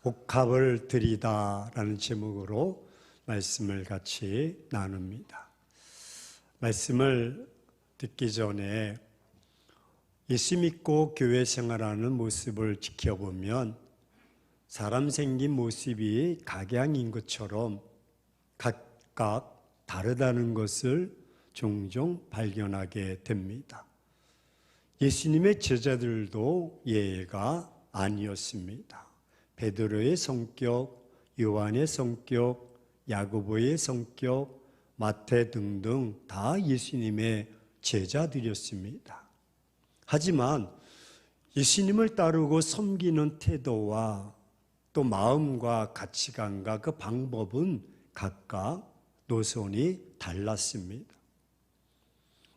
복합을 드리다라는 제목으로 말씀을 같이 나눕니다. 말씀을 듣기 전에 예수 믿고 교회 생활하는 모습을 지켜보면 사람 생긴 모습이 각양인 것처럼 각각 다르다는 것을 종종 발견하게 됩니다. 예수님의 제자들도 예외가 아니었습니다. 베드로의 성격, 요한의 성격, 야고보의 성격, 마태 등등 다 예수님의 제자들이었습니다. 하지만 예수님을 따르고 섬기는 태도와 또 마음과 가치관과 그 방법은 각각 노선이 달랐습니다.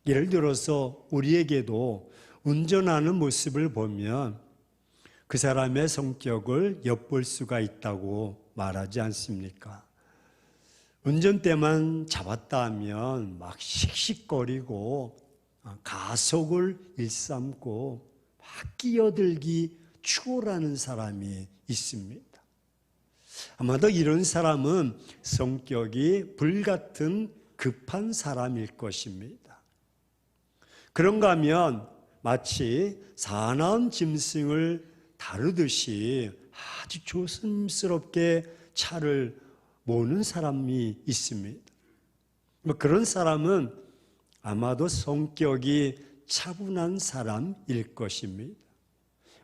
예를 들어서 우리에게도 운전하는 모습을 보면 그 사람의 성격을 엿볼 수가 있다고 말하지 않습니까? 운전대만 잡았다 하면 막 씩씩거리고 가속을 일삼고 막 끼어들기 추월하는 사람이 있습니다. 아마도 이런 사람은 성격이 불같은 급한 사람일 것입니다. 그런가 하면 마치 사나운 짐승을 다루듯이 아주 조심스럽게 차를 모는 사람이 있습니다. 그런 사람은 아마도 성격이 차분한 사람일 것입니다.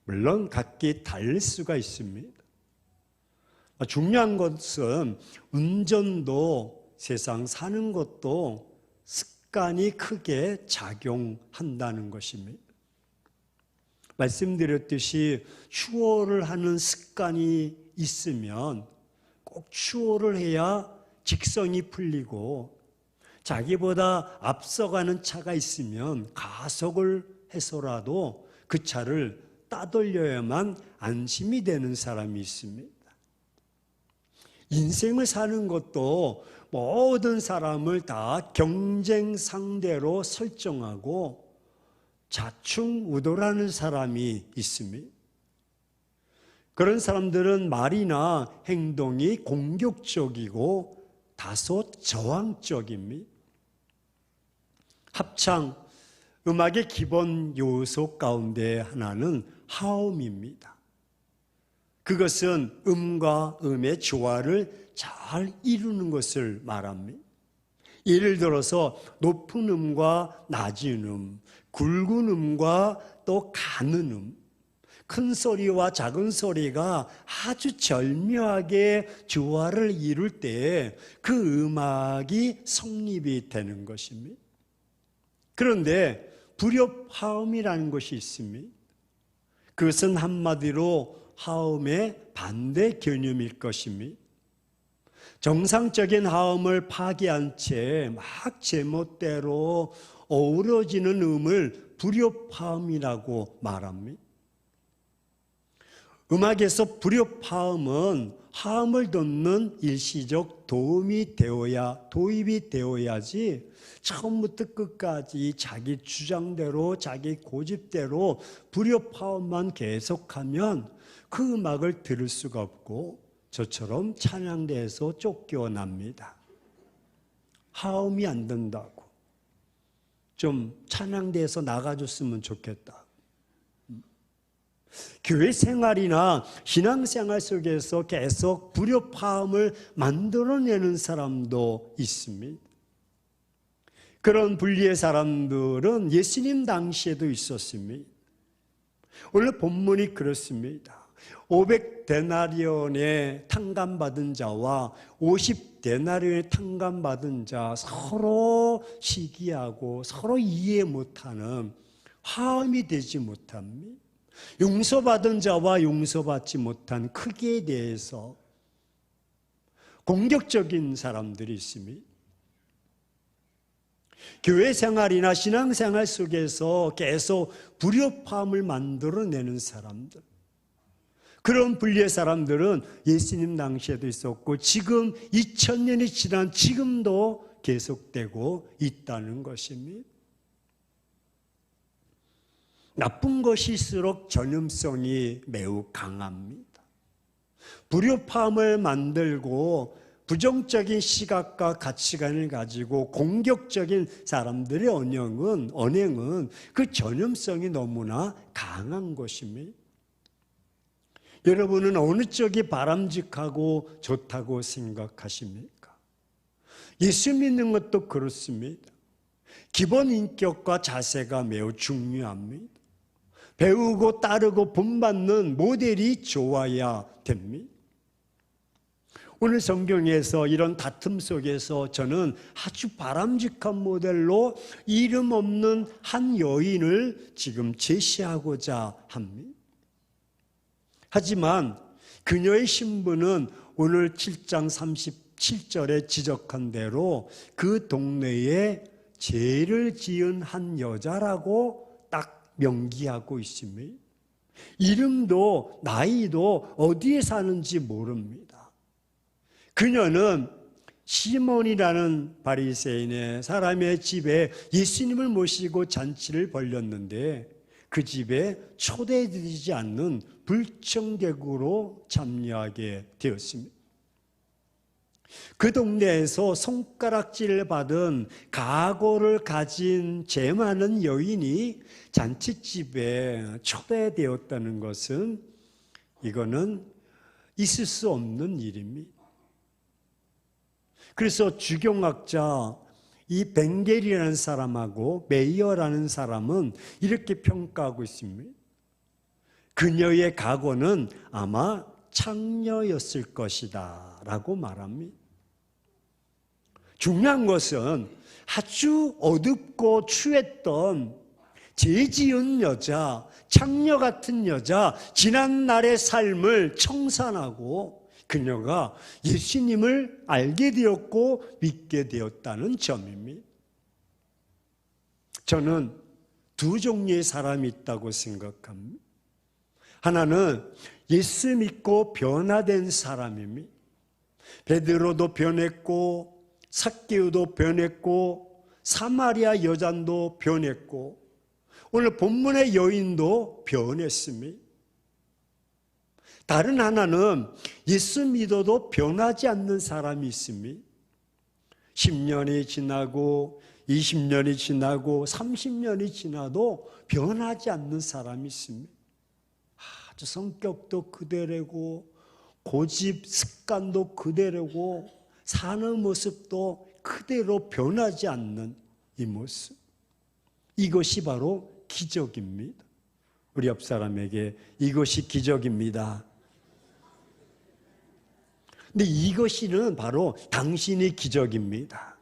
물론 각기 다를 수가 있습니다. 중요한 것은 운전도 세상 사는 것도 습관이 크게 작용한다는 것입니다. 말씀드렸듯이 추월을 하는 습관이 있으면 꼭 추월을 해야 직성이 풀리고 자기보다 앞서가는 차가 있으면 가속을 해서라도 그 차를 따돌려야만 안심이 되는 사람이 있습니다. 인생을 사는 것도 모든 사람을 다 경쟁 상대로 설정하고 자충우돌하는 사람이 있습니다. 그런 사람들은 말이나 행동이 공격적이고 다소 저항적입니다. 합창, 음악의 기본 요소 가운데 하나는 하음입니다. 그것은 음과 음의 조화를 잘 이루는 것을 말합니다. 예를 들어서 높은 음과 낮은 음, 굵은 음과 또 가는 음, 큰 소리와 작은 소리가 아주 절묘하게 조화를 이룰 때 그 음악이 성립이 되는 것입니다. 그런데 불협화음이라는 것이 있습니다. 그것은 한마디로 하음의 반대 개념일 것입니다. 정상적인 하음을 파괴한 채 막 제멋대로 어우러지는 음을 불협화음이라고 말합니다. 음악에서 불협화음은 하음을 돋는 일시적 도입이 되어야지 처음부터 끝까지 자기 주장대로 자기 고집대로 불협화음만 계속하면 그 음악을 들을 수가 없고 저처럼 찬양대에서 쫓겨납니다. 하음이 안 된다고 좀 찬양대에서 나가줬으면 좋겠다. 교회 생활이나 신앙생활 속에서 계속 불협화음을 만들어내는 사람도 있습니다. 그런 분리의 사람들은 예수님 당시에도 있었습니다. 오늘 본문이 그렇습니다. 500데나리온의 탕감받은 자와 50데나리온의 탕감받은 자 서로 시기하고 서로 이해 못하는 화음이 되지 못합니다. 용서받은 자와 용서받지 못한 크기에 대해서 공격적인 사람들이 있습니다. 교회 생활이나 신앙생활 속에서 계속 불협화음을 만들어내는 사람들, 그런 분리의 사람들은 예수님 당시에도 있었고 지금 2000년이 지난 지금도 계속되고 있다는 것입니다. 나쁜 것일수록 전염성이 매우 강합니다. 불협화음을 만들고 부정적인 시각과 가치관을 가지고 공격적인 사람들의 언행은 그 전염성이 너무나 강한 것입니다. 여러분은 어느 쪽이 바람직하고 좋다고 생각하십니까? 예수 믿는 것도 그렇습니다. 기본 인격과 자세가 매우 중요합니다. 배우고 따르고 본받는 모델이 좋아야 됩니다. 오늘 성경에서 이런 다툼 속에서 저는 아주 바람직한 모델로 이름 없는 한 여인을 지금 제시하고자 합니다. 하지만 그녀의 신분은 오늘 7장 37절에 지적한 대로 그 동네에 죄를 지은 한 여자라고 딱 명기하고 있습니다. 이름도 나이도 어디에 사는지 모릅니다. 그녀는 시몬이라는 바리새인의 사람의 집에 예수님을 모시고 잔치를 벌였는데 그 집에 초대되지 않는 불청객으로 참여하게 되었습니다. 그 동네에서 손가락질을 받은 각오를 가진 죄 많은 여인이 잔치집에 초대되었다는 것은 이거는 있을 수 없는 일입니다. 그래서 주경학자 이 벵겔이라는 사람하고 메이어라는 사람은 이렇게 평가하고 있습니다. 그녀의 각오는 아마 창녀였을 것이다 라고 말합니다. 중요한 것은 아주 어둡고 추했던 죄 지은 여자, 창녀 같은 여자, 지난날의 삶을 청산하고 그녀가 예수님을 알게 되었고 믿게 되었다는 점입니다. 저는 두 종류의 사람이 있다고 생각합니다. 하나는 예수 믿고 변화된 사람입니다. 베드로도 변했고 삭개오도 변했고 사마리아 여잔도 변했고 오늘 본문의 여인도 변했습니다. 다른 하나는 예수 믿어도 변하지 않는 사람이 있습니다. 10년이 지나고 20년이 지나고 30년이 지나도 변하지 않는 사람이 있습니다. 아주 성격도 그대로고 고집 습관도 그대로고 사는 모습도 그대로 변하지 않는 이 모습. 이것이 바로 기적입니다. 우리 옆 사람에게 이것이 기적입니다. 근데 이것이는 바로 당신의 기적입니다.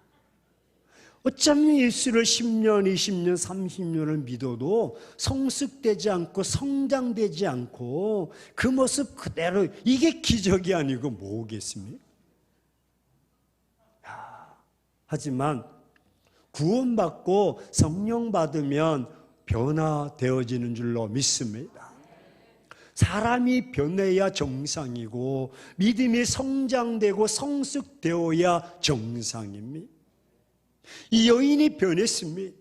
어쩌면 예수를 10년, 20년, 30년을 믿어도 성숙되지 않고 성장되지 않고 그 모습 그대로 이게 기적이 아니고 뭐겠습니까? 하지만 구원받고 성령 받으면 변화되어지는 줄로 믿습니다. 사람이 변해야 정상이고 믿음이 성장되고 성숙되어야 정상입니다. 이 여인이 변했습니다.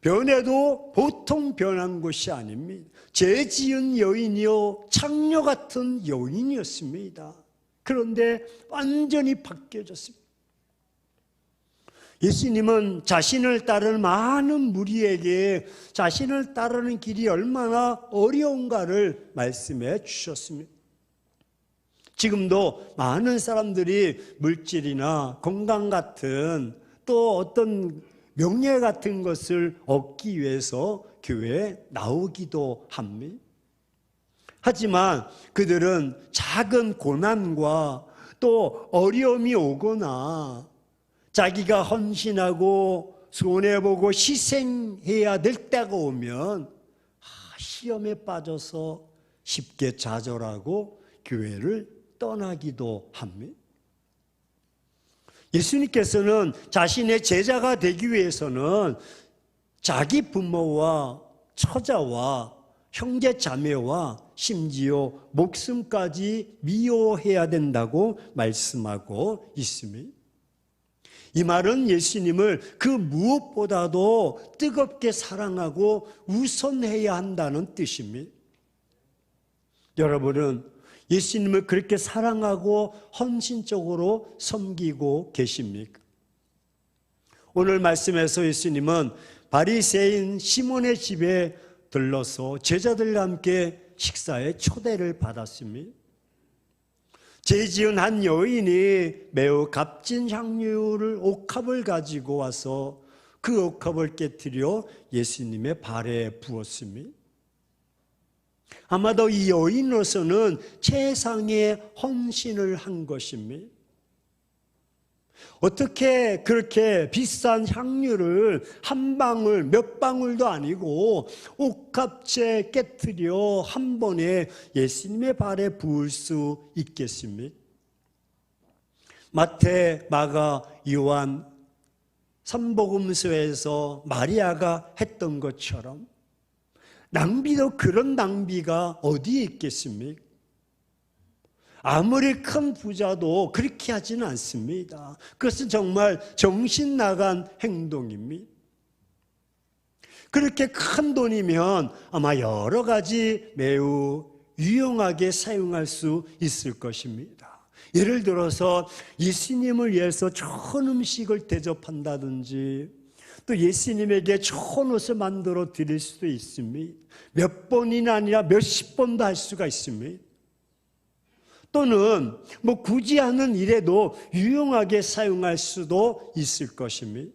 변해도 보통 변한 것이 아닙니다. 죄 지은 여인이요 창녀 같은 여인이었습니다. 그런데 완전히 바뀌어졌습니다. 예수님은 자신을 따르는 많은 무리에게 자신을 따르는 길이 얼마나 어려운가를 말씀해 주셨습니다. 지금도 많은 사람들이 물질이나 건강 같은 또 어떤 명예 같은 것을 얻기 위해서 교회에 나오기도 합니다. 하지만 그들은 작은 고난과 또 어려움이 오거나 자기가 헌신하고 손해보고 희생해야 될 때가 오면 시험에 빠져서 쉽게 좌절하고 교회를 떠나기도 합니다. 예수님께서는 자신의 제자가 되기 위해서는 자기 부모와 처자와 형제 자매와 심지어 목숨까지 미워해야 된다고 말씀하고 있습니다. 이 말은 예수님을 그 무엇보다도 뜨겁게 사랑하고 우선해야 한다는 뜻입니다. 여러분은 예수님을 그렇게 사랑하고 헌신적으로 섬기고 계십니까? 오늘 말씀에서 예수님은 바리새인 시몬의 집에 들러서 제자들과 함께 식사에 초대를 받았습니다. 죄 지은 한 여인이 매우 값진 향유를 옥합을 가지고 와서 그 옥합을 깨뜨려 예수님의 발에 부었습니다. 아마도 이 여인으로서는 최상의 헌신을 한 것입니다. 어떻게 그렇게 비싼 향유를 한 방울, 몇 방울도 아니고 옥합째 깨뜨려 한 번에 예수님의 발에 부을 수 있겠습니까? 마태, 마가, 요한 3복음서에서 마리아가 했던 것처럼 낭비도 그런 낭비가 어디에 있겠습니까? 아무리 큰 부자도 그렇게 하지는 않습니다. 그것은 정말 정신 나간 행동입니다. 그렇게 큰 돈이면 아마 여러 가지 매우 유용하게 사용할 수 있을 것입니다. 예를 들어서 예수님을 위해서 좋은 음식을 대접한다든지 또 예수님에게 좋은 옷을 만들어 드릴 수도 있습니다. 몇 번이나 아니라 몇십 번도 할 수가 있습니다. 또는 굳이 하는 일에도 유용하게 사용할 수도 있을 것입니다.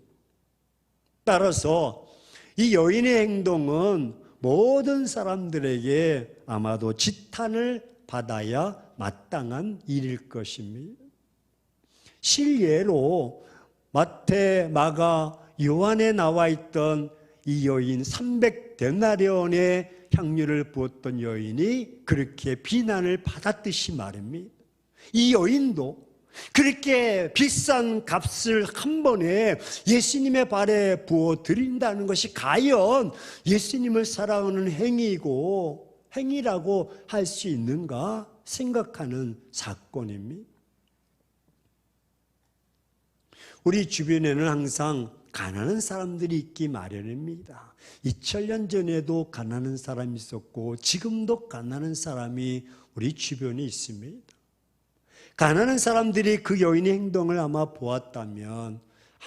따라서 이 여인의 행동은 모든 사람들에게 아마도 지탄을 받아야 마땅한 일일 것입니다. 실례로 마태, 마가, 요한에 나와 있던 이 여인 300데나리온의 향유를 부었던 여인이 그렇게 비난을 받았듯이 말입니다. 이 여인도 그렇게 비싼 값을 한 번에 예수님의 발에 부어 드린다는 것이 과연 예수님을 사랑하는 행위라고 할 수 있는가 생각하는 사건입니다. 우리 주변에는 항상 가난한 사람들이 있기 마련입니다. 2000년 전에도 가난한 사람이 있었고 지금도 가난한 사람이 우리 주변에 있습니다. 가난한 사람들이 그 여인의 행동을 아마 보았다면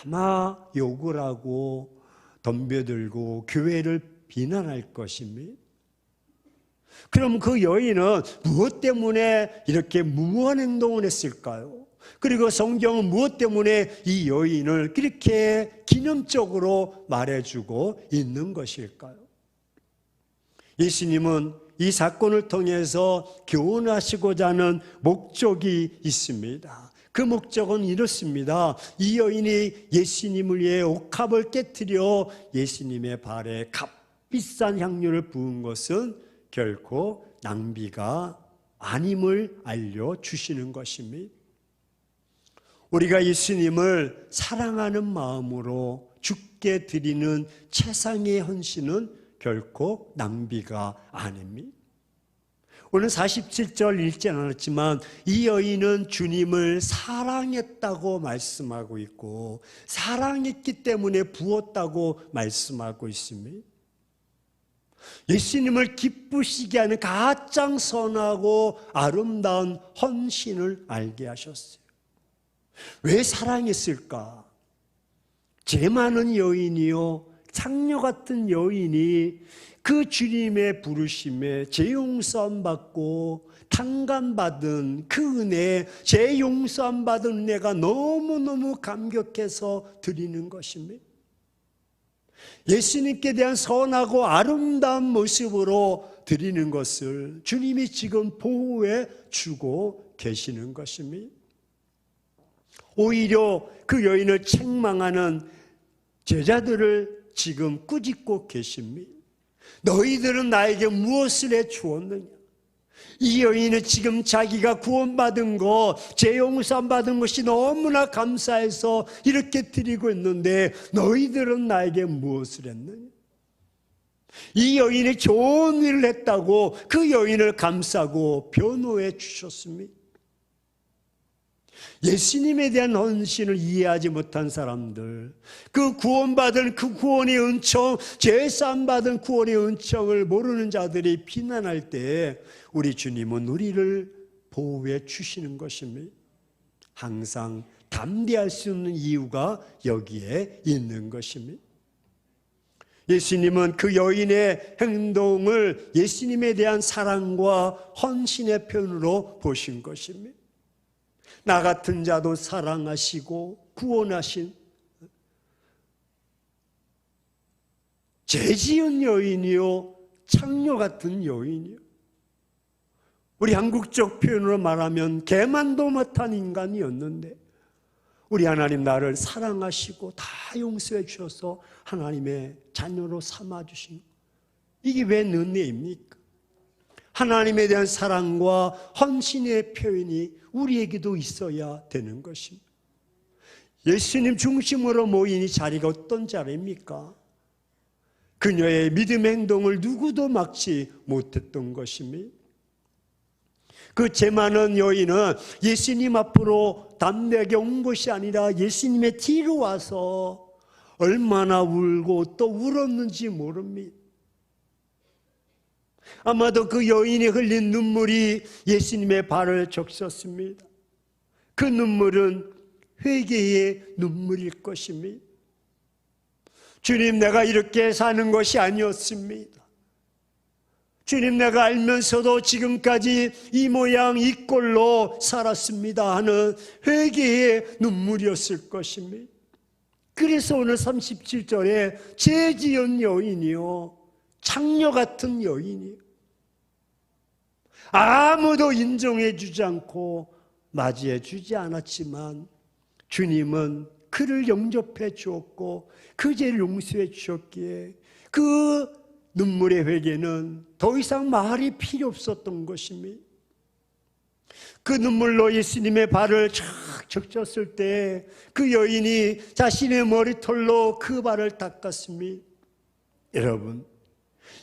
아마 욕을 하고 덤벼들고 교회를 비난할 것입니다. 그럼 그 여인은 무엇 때문에 이렇게 무모한 행동을 했을까요? 그리고 성경은 무엇 때문에 이 여인을 그렇게 기념적으로 말해주고 있는 것일까요? 예수님은 이 사건을 통해서 교훈하시고자 하는 목적이 있습니다. 그 목적은 이렇습니다. 이 여인이 예수님을 위해 옥합을 깨뜨려 예수님의 발에 값비싼 향유를 부은 것은 결코 낭비가 아님을 알려주시는 것입니다. 우리가 예수님을 사랑하는 마음으로 주께 드리는 최상의 헌신은 결코 낭비가 아닙니다. 오늘 47절 읽지 않았지만 이 여인은 주님을 사랑했다고 말씀하고 있고 사랑했기 때문에 부었다고 말씀하고 있습니다. 예수님을 기쁘시게 하는 가장 선하고 아름다운 헌신을 알게 하셨어요. 왜 사랑했을까? 죄 많은 여인이요 창녀 같은 여인이 그 주님의 부르심에 죄 용서함 받고 탕감받은 그 은혜, 죄 용서함 받은 은혜가 너무너무 감격해서 드리는 것입니다. 예수님께 대한 선하고 아름다운 모습으로 드리는 것을 주님이 지금 보호해 주고 계시는 것입니다. 오히려 그 여인을 책망하는 제자들을 지금 꾸짖고 계십니다. 너희들은 나에게 무엇을 해 주었느냐? 이 여인은 지금 자기가 구원받은 것, 죄 용서함 받은 것이 너무나 감사해서 이렇게 드리고 있는데 너희들은 나에게 무엇을 했느냐? 이 여인이 좋은 일을 했다고 그 여인을 감싸고 변호해 주셨습니다. 예수님에 대한 헌신을 이해하지 못한 사람들, 그 구원받은 그 구원의 은총, 죄사함 받은 구원의 은총을 모르는 자들이 비난할 때 우리 주님은 우리를 보호해 주시는 것입니다. 항상 담대할 수 있는 이유가 여기에 있는 것입니다. 예수님은 그 여인의 행동을 예수님에 대한 사랑과 헌신의 표현으로 보신 것입니다. 나 같은 자도 사랑하시고 구원하신 죄 지은 여인이요 창녀 같은 여인이요, 우리 한국적 표현으로 말하면 개만도 못한 인간이었는데 우리 하나님 나를 사랑하시고 다 용서해 주셔서 하나님의 자녀로 삼아주신, 이게 왜 은혜입니까? 하나님에 대한 사랑과 헌신의 표현이 우리에게도 있어야 되는 것입니다. 예수님 중심으로 모인 이 자리가 어떤 자리입니까? 그녀의 믿음의 행동을 누구도 막지 못했던 것입니다. 그 죄 많은 여인은 예수님 앞으로 담대하게 온 것이 아니라 예수님의 뒤로 와서 얼마나 울고 또 울었는지 모릅니다. 아마도 그 여인이 흘린 눈물이 예수님의 발을 적셨습니다. 그 눈물은 회개의 눈물일 것입니다. 주님, 내가 이렇게 사는 것이 아니었습니다. 주님, 내가 알면서도 지금까지 이 모양 이 꼴로 살았습니다 하는 회개의 눈물이었을 것입니다. 그래서 오늘 37절에 죄 지은 여인이요 창녀 같은 여인이요, 아무도 인정해 주지 않고 맞이해 주지 않았지만 주님은 그를 영접해 주었고 그 죄를 용서해 주셨기에 그 눈물의 회개는 더 이상 말이 필요 없었던 것입니다. 그 눈물로 예수님의 발을 쫙 적셨을 때 그 여인이 자신의 머리털로 그 발을 닦았습니다. 여러분,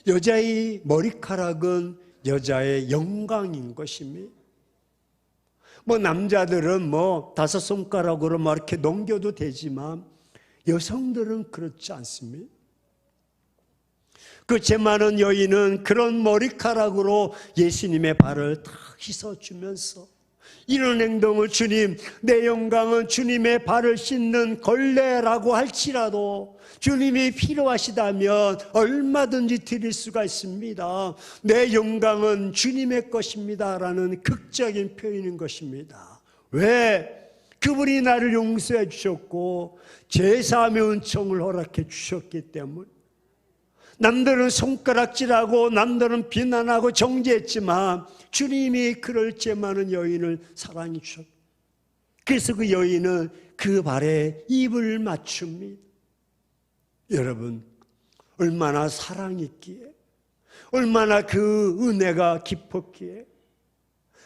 여자의 머리카락은 여자의 영광인 것입니다. 남자들은 5손가락으로 이렇게 넘겨도 되지만 여성들은 그렇지 않습니다. 그 죄 많은 여인은 그런 머리카락으로 예수님의 발을 다 씻어주면서 이런 행동을, 주님, 내 영광은 주님의 발을 씻는 걸레라고 할지라도 주님이 필요하시다면 얼마든지 드릴 수가 있습니다. 내 영광은 주님의 것입니다 라는 극적인 표현인 것입니다. 왜? 그분이 나를 용서해 주셨고 제사함의 은총을 허락해 주셨기 때문에. 남들은 손가락질하고 남들은 비난하고 정죄했지만 주님이 그럴 죄 많은 여인을 사랑해 주셨고, 그래서 그 여인은 그 발에 입을 맞춥니다. 여러분, 얼마나 사랑했기에, 얼마나 그 은혜가 깊었기에,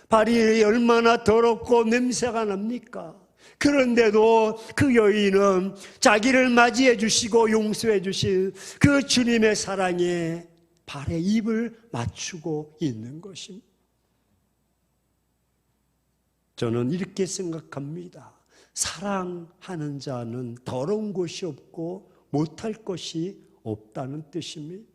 발이 얼마나 더럽고 냄새가 납니까? 그런데도 그 여인은 자기를 맞이해 주시고 용서해 주신 그 주님의 사랑에 발에 입을 맞추고 있는 것입니다. 저는 이렇게 생각합니다. 사랑하는 자는 더러운 것이 없고 못할 것이 없다는 뜻입니다.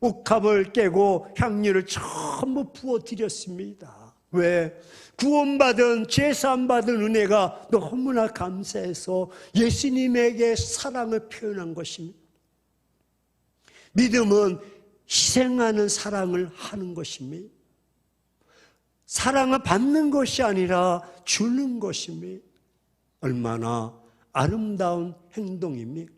옥합을 깨고 향유를 전부 부어드렸습니다. 왜? 구원받은, 죄사함받은 은혜가 너무나 감사해서 예수님에게 사랑을 표현한 것입니다. 믿음은 희생하는 사랑을 하는 것입니다. 사랑을 받는 것이 아니라 주는 것입니다. 얼마나 아름다운 행동입니까?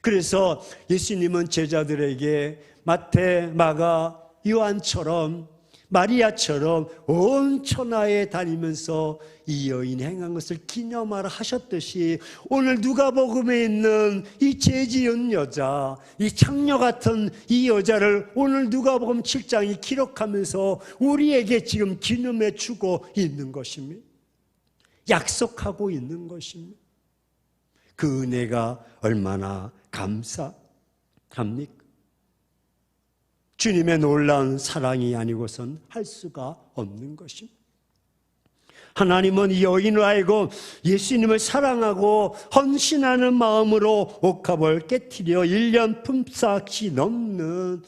그래서 예수님은 제자들에게 마태, 마가, 요한처럼, 마리아처럼 온 천하에 다니면서 이 여인이 행한 것을 기념하라 하셨듯이 오늘 누가복음에 있는 이 죄 지은 여자, 이 창녀 같은 이 여자를 오늘 누가복음 7장이 기록하면서 우리에게 지금 기념해 주고 있는 것입니다. 약속하고 있는 것입니다. 그 은혜가 얼마나 감사합니까? 주님의 놀라운 사랑이 아니고선 할 수가 없는 것입니다. 하나님은 이 여인을 알고 예수님을 사랑하고 헌신하는 마음으로 옥합을 깨트려 1년 품삯이 넘는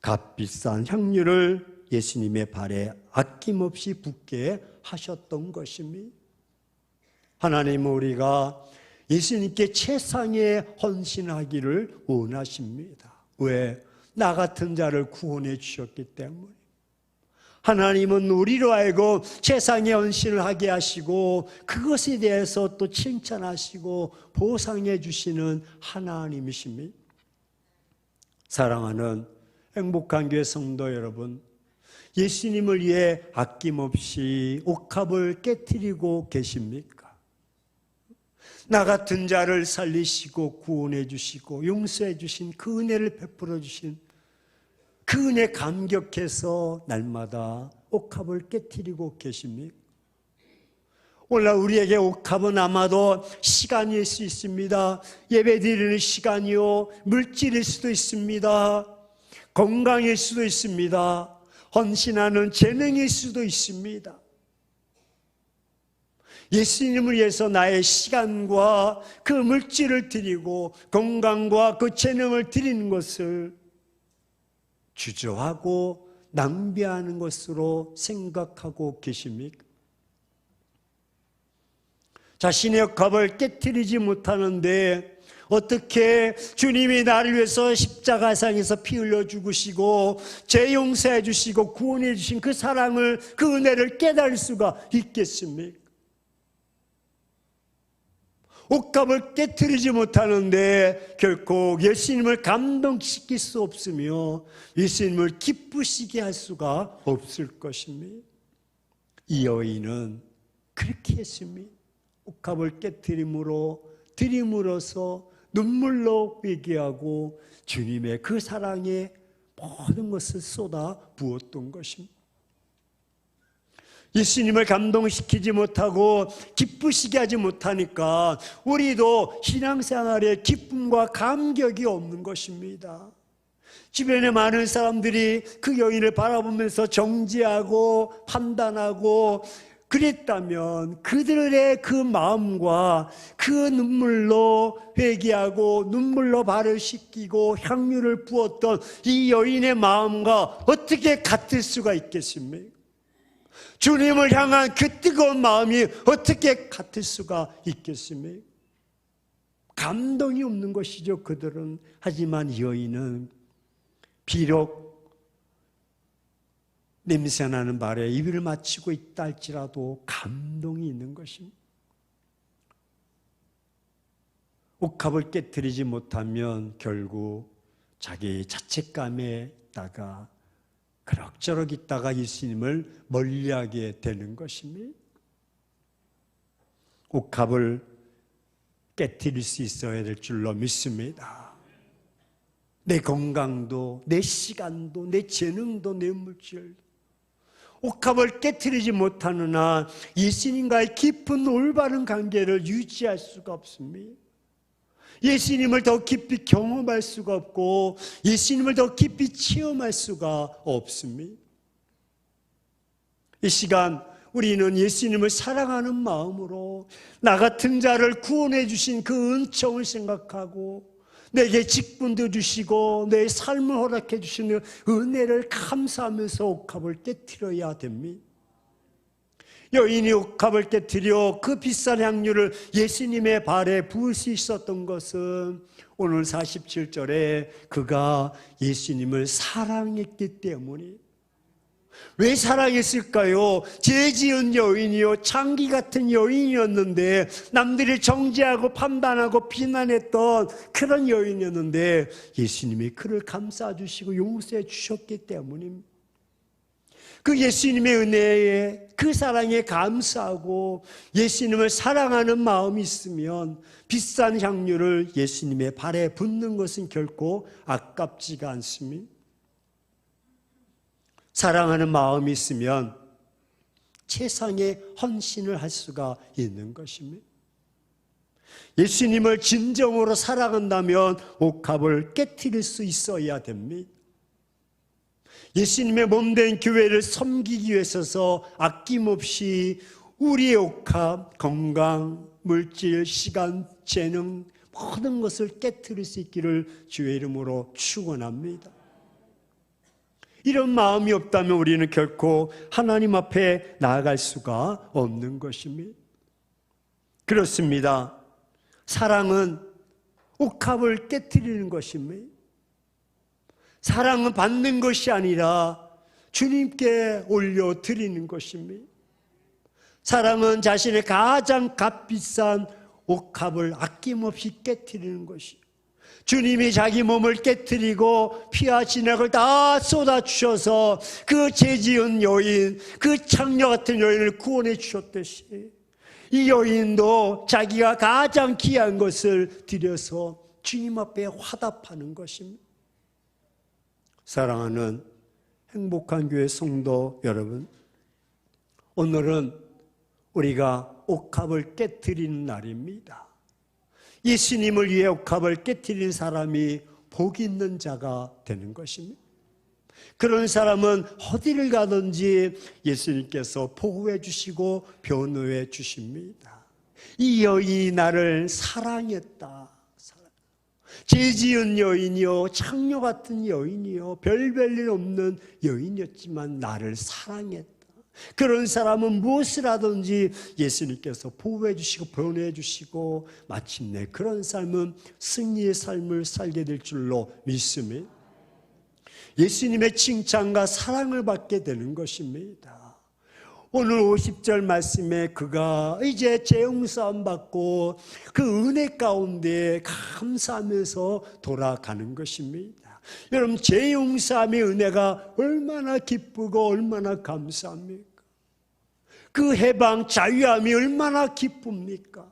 값비싼 향유를 예수님의 발에 아낌없이 붙게 하셨던 것입니다. 하나님은 우리가 예수님께 최상의 헌신하기를 원하십니다. 왜? 나 같은 자를 구원해 주셨기 때문에. 하나님은 우리로 하여금 최상의 헌신을 하게 하시고 그것에 대해서 또 칭찬하시고 보상해 주시는 하나님이십니다. 사랑하는 행복한 교회 성도 여러분, 예수님을 위해 아낌없이 옥합을 깨트리고 계십니까? 나 같은 자를 살리시고 구원해 주시고 용서해 주신 그 은혜를 베풀어 주신 그 은혜 감격해서 날마다 옥합을 깨트리고 계십니까? 오늘 우리에게 옥합은 아마도 시간일 수 있습니다. 예배드리는 시간이요, 물질일 수도 있습니다. 건강일 수도 있습니다. 헌신하는 재능일 수도 있습니다. 예수님을 위해서 나의 시간과 그 물질을 드리고 건강과 그 재능을 드리는 것을 주저하고 낭비하는 것으로 생각하고 계십니까? 자신의 옥합을 깨트리지 못하는데 어떻게 주님이 나를 위해서 십자가상에서 피 흘려 죽으시고 죄 용서해 주시고 구원해 주신 그 사랑을, 그 은혜를 깨달을 수가 있겠습니까? 옥합을 깨트리지 못하는데 결코 예수님을 감동시킬 수 없으며 예수님을 기쁘시게 할 수가 없을 것입니다. 이 여인은 그렇게 했습니다. 옥합을 드림으로써 눈물로 회개하고 주님의 그 사랑에 모든 것을 쏟아 부었던 것입니다. 예수님을 감동시키지 못하고 기쁘시게 하지 못하니까 우리도 신앙생활에 기쁨과 감격이 없는 것입니다. 주변에 많은 사람들이 그 여인을 바라보면서 정죄하고 판단하고 그랬다면 그들의 그 마음과 그 눈물로 회개하고 눈물로 발을 씻기고 향유를 부었던 이 여인의 마음과 어떻게 같을 수가 있겠습니까? 주님을 향한 그 뜨거운 마음이 어떻게 같을 수가 있겠습니까? 감동이 없는 것이죠, 그들은. 하지만 여인은 비록 냄새나는 발에 입을 맞추고 있다 할지라도 감동이 있는 것입니다. 옥합을 깨트리지 못하면 결국 자기 자책감에 있다가 그럭저럭 있다가 예수님을 멀리하게 되는 것입니다. 옥합을 깨트릴 수 있어야 될 줄로 믿습니다. 내 건강도, 내 시간도, 내 재능도, 내 물질도 옥합을 깨트리지 못하는 한 예수님과의 깊은 올바른 관계를 유지할 수가 없습니다. 예수님을 더 깊이 경험할 수가 없고 예수님을 더 깊이 체험할 수가 없습니다. 이 시간 우리는 예수님을 사랑하는 마음으로 나 같은 자를 구원해 주신 그 은총을 생각하고 내게 직분도 주시고 내 삶을 허락해 주시는 은혜를 감사하면서 옥합을 깨트려야 됩니다. 여인이 옥합을 깨트려 그 비싼 향유를 예수님의 발에 부을 수 있었던 것은 오늘 47절에 그가 예수님을 사랑했기 때문이. 왜 사랑했을까요? 죄 지은 여인이요, 창기 같은 여인이었는데, 남들이 정죄하고 판단하고 비난했던 그런 여인이었는데 예수님이 그를 감싸주시고 용서해 주셨기 때문입니다. 그 예수님의 은혜에, 그 사랑에 감사하고 예수님을 사랑하는 마음이 있으면 비싼 향유를 예수님의 발에 붓는 것은 결코 아깝지가 않습니다. 사랑하는 마음이 있으면 최상의 헌신을 할 수가 있는 것입니다. 예수님을 진정으로 사랑한다면 옥합을 깨트릴 수 있어야 됩니다. 예수님의 몸된 교회를 섬기기 위해서 아낌없이 우리의 옥합, 건강, 물질, 시간, 재능 모든 것을 깨트릴 수 있기를 주의 이름으로 축원합니다. 이런 마음이 없다면 우리는 결코 하나님 앞에 나아갈 수가 없는 것입니다. 그렇습니다. 사랑은 옥합을 깨트리는 것입니다. 사랑은 받는 것이 아니라 주님께 올려드리는 것입니다. 사랑은 자신의 가장 값비싼 옥합을 아낌없이 깨트리는 것이요, 주님이 자기 몸을 깨트리고 피와 진액을 다 쏟아주셔서 그 죄지은 여인, 그 창녀 같은 여인을 구원해 주셨듯이 이 여인도 자기가 가장 귀한 것을 드려서 주님 앞에 화답하는 것입니다. 사랑하는 행복한 교회 성도 여러분, 오늘은 우리가 옥합을 깨트리는 날입니다. 예수님을 위해 옥합을 깨트린 사람이 복 있는 자가 되는 것입니다. 그런 사람은 어디를 가든지 예수님께서 보호해 주시고 변호해 주십니다. 이 여인이 나를 사랑했다. 죄 지은 여인이요, 창녀 같은 여인이요, 별별 없는 여인이었지만 나를 사랑했다. 그런 사람은 무엇을 하든지 예수님께서 보호해 주시고 변호해 주시고 마침내 그런 삶은 승리의 삶을 살게 될 줄로 믿습니다. 예수님의 칭찬과 사랑을 받게 되는 것입니다. 오늘 50절 말씀에 그가 이제 재용서함 받고 그 은혜 가운데 감사하면서 돌아가는 것입니다. 여러분, 재용서함의 은혜가 얼마나 기쁘고 얼마나 감사합니까? 그 해방 자유함이 얼마나 기쁩니까?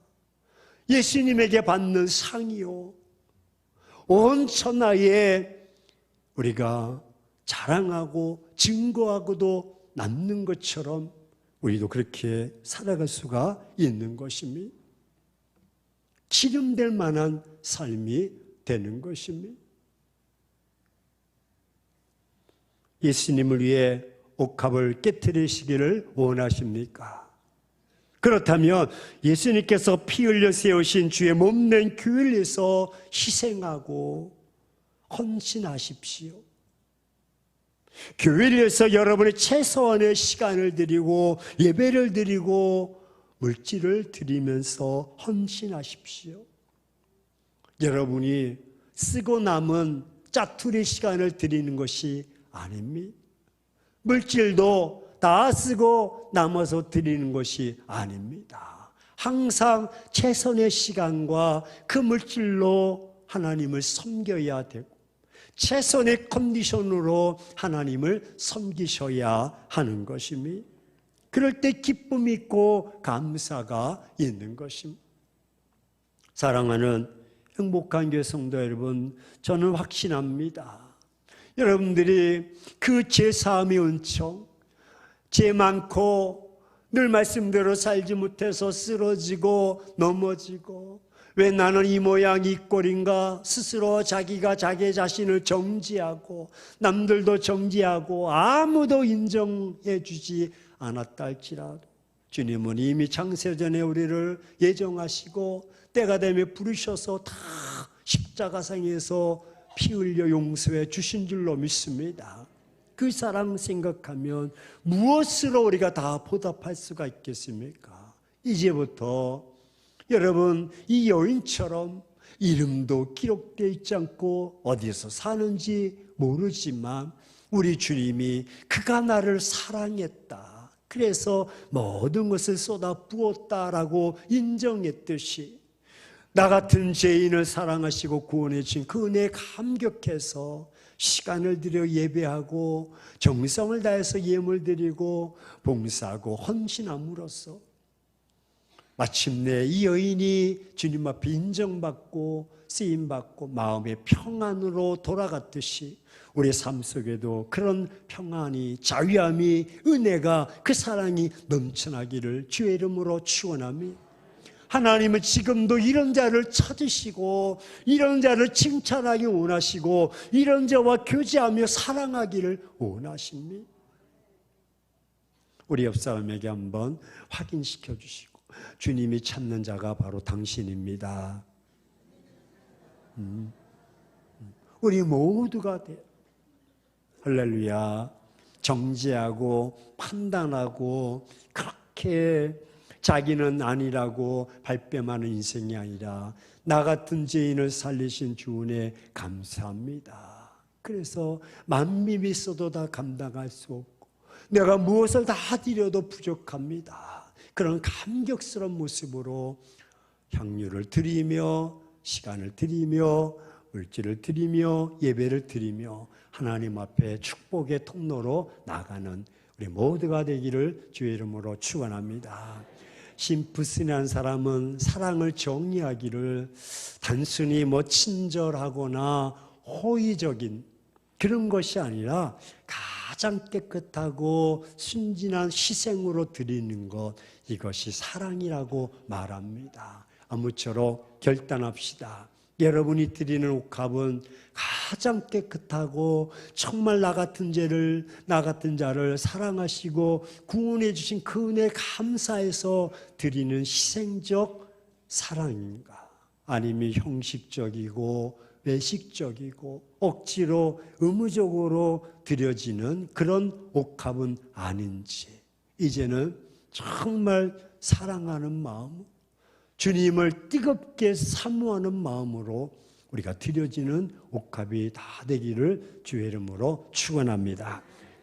예수님에게 받는 상이요, 온 천하에 우리가 자랑하고 증거하고도 남는 것처럼 우리도 그렇게 살아갈 수가 있는 것입니다. 기름될 만한 삶이 되는 것입니다. 예수님을 위해 옥합을 깨트리시기를 원하십니까? 그렇다면 예수님께서 피 흘려 세우신 주의 몸된 교회를 위해서 희생하고 헌신하십시오. 교회를 위해서 여러분의 최소한의 시간을 드리고 예배를 드리고 물질을 드리면서 헌신하십시오. 여러분이 쓰고 남은 짜투리 시간을 드리는 것이 아닙니다. 물질도 다 쓰고 남아서 드리는 것이 아닙니다. 항상 최선의 시간과 그 물질로 하나님을 섬겨야 되고 최선의 컨디션으로 하나님을 섬기셔야 하는 것입니다. 그럴 때 기쁨이 있고 감사가 있는 것입니다. 사랑하는 행복한 교회 성도 여러분, 저는 확신합니다. 여러분들이 그 죄사함의 은총, 죄 많고 늘 말씀대로 살지 못해서 쓰러지고 넘어지고 왜 나는 이 모양 이 꼴인가 스스로 자기가 자기 자신을 정지하고 남들도 정지하고 아무도 인정해 주지 않았다 할지라도 주님은 이미 창세전에 우리를 예정하시고 때가 되면 부르셔서 다 십자가상에서 피 흘려 용서해 주신 줄로 믿습니다. 그 사랑 생각하면 무엇으로 우리가 다 보답할 수가 있겠습니까? 이제부터 여러분, 이 여인처럼 이름도 기록되어 있지 않고 어디서 사는지 모르지만 우리 주님이 그가 나를 사랑했다, 그래서 모든 것을 쏟아 부었다라고 인정했듯이 나 같은 죄인을 사랑하시고 구원해 주신 그 은혜에 감격해서 시간을 들여 예배하고 정성을 다해서 예물 드리고 봉사하고 헌신함으로써 마침내 이 여인이 주님 앞에 인정받고 쓰임받고 마음의 평안으로 돌아갔듯이 우리 삶 속에도 그런 평안이, 자유함이, 은혜가, 그 사랑이 넘쳐나기를 주의 이름으로 축원합니다. 하나님은 지금도 이런 자를 찾으시고 이런 자를 칭찬하기 원하시고 이런 자와 교제하며 사랑하기를 원하십니다. 우리 옆 사람에게 한번 확인시켜 주시고, 주님이 찾는 자가 바로 당신입니다. 우리 모두가 돼요. 할렐루야. 정죄하고 판단하고 그렇게 자기는 아니라고 발뺌하는 인생이 아니라 나 같은 죄인을 살리신 주 은혜 감사합니다. 그래서 만민이 있어도 다 감당할 수 없고 내가 무엇을 다 드려도 부족합니다. 그런 감격스러운 모습으로 향유를 드리며 시간을 드리며 물질을 드리며 예배를 드리며 하나님 앞에 축복의 통로로 나가는 우리 모두가 되기를 주의 이름으로 축원합니다. 심프스니한 사람은 사랑을 정의하기를 단순히 친절하거나 호의적인 그런 것이 아니라 가장 깨끗하고 순진한 희생으로 드리는 것, 이것이 사랑이라고 말합니다. 아무쪼록 결단합시다. 여러분이 드리는 옥합은 가장 깨끗하고 정말 나 같은 자를 사랑하시고 구원해 주신 그 은혜에 감사해서 드리는 희생적 사랑인가? 아니면 형식적이고 외식적이고 억지로 의무적으로 드려지는 그런 옥합은 아닌지, 이제는 정말 사랑하는 마음, 주님을 뜨겁게 사모하는 마음으로 우리가 드려지는 옥합이 다 되기를 주의 이름으로 축원합니다.